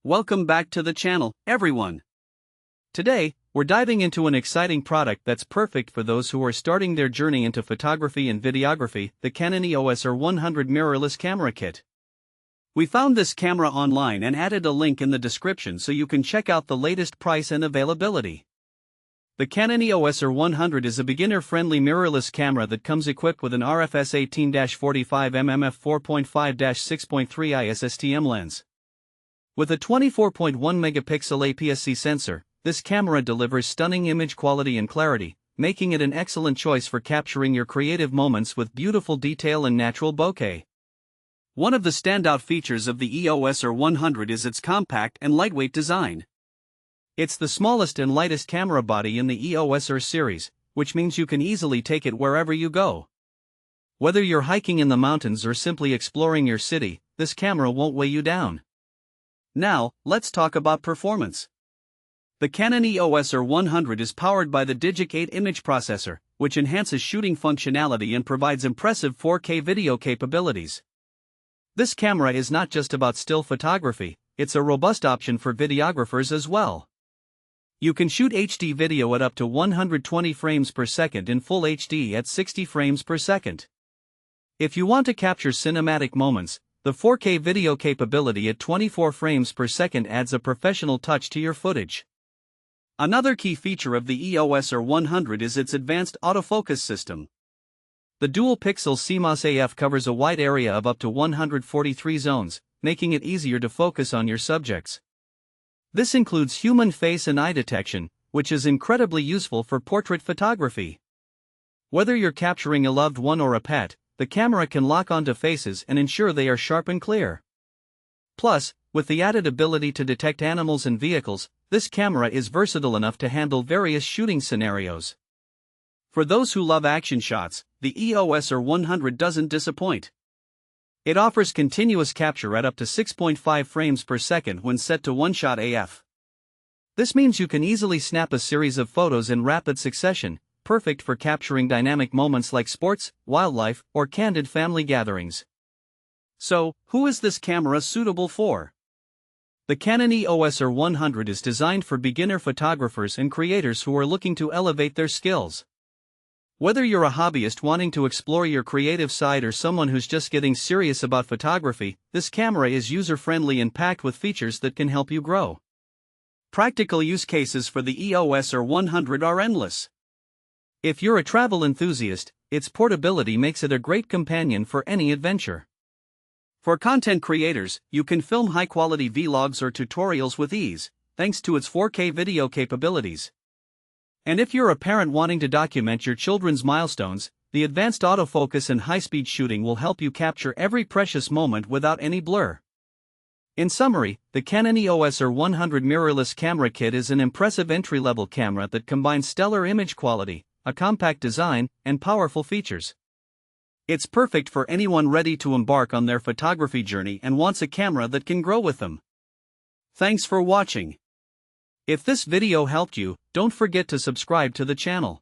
Welcome back to the channel, everyone. Today, we're diving into an exciting product that's perfect for those who are starting their journey into photography and videography, the Canon EOS R100 mirrorless camera kit. We found this camera online and added a link in the description so you can check out the latest price and availability. The Canon EOS R100 is a beginner-friendly mirrorless camera that comes equipped with an RFS 18-45mm f4.5-6.3 ISSTM lens. With a 24.1 megapixel APS-C sensor, this camera delivers stunning image quality and clarity, making it an excellent choice for capturing your creative moments with beautiful detail and natural bokeh. One of the standout features of the EOS R100 is its compact and lightweight design. It's the smallest and lightest camera body in the EOS R series, which means you can easily take it wherever you go. Whether you're hiking in the mountains or simply exploring your city, this camera won't weigh you down. Now, let's talk about performance. The Canon EOS R100 is powered by the DIGIC 8 image processor, which enhances shooting functionality and provides impressive 4K video capabilities. This camera is not just about still photography, it's a robust option for videographers as well. You can shoot HD video at up to 120 frames per second in Full HD at 60 frames per second. If you want to capture cinematic moments, the 4K video capability at 24 frames per second adds a professional touch to your footage. Another key feature of the EOS R100 is its advanced autofocus system. The dual-pixel CMOS AF covers a wide area of up to 143 zones, making it easier to focus on your subjects. This includes human face and eye detection, which is incredibly useful for portrait photography. Whether you're capturing a loved one or a pet, the camera can lock onto faces and ensure they are sharp and clear. Plus, with the added ability to detect animals and vehicles, this camera is versatile enough to handle various shooting scenarios. For those who love action shots, the EOS R100 doesn't disappoint. It offers continuous capture at up to 6.5 frames per second when set to one-shot AF. This means you can easily snap a series of photos in rapid succession, perfect for capturing dynamic moments like sports, wildlife, or candid family gatherings. So, who is this camera suitable for? The Canon EOS R100 is designed for beginner photographers and creators who are looking to elevate their skills. Whether you're a hobbyist wanting to explore your creative side or someone who's just getting serious about photography, this camera is user-friendly and packed with features that can help you grow. Practical use cases for the EOS R100 are endless. If you're a travel enthusiast, its portability makes it a great companion for any adventure. For content creators, you can film high-quality vlogs or tutorials with ease, thanks to its 4K video capabilities. And if you're a parent wanting to document your children's milestones, the advanced autofocus and high-speed shooting will help you capture every precious moment without any blur. In summary, the Canon EOS R100 mirrorless camera kit is an impressive entry-level camera that combines stellar image quality, a compact design, and powerful features. It's perfect for anyone ready to embark on their photography journey and wants a camera that can grow with them. Thanks for watching. If this video helped you, don't forget to subscribe to the channel.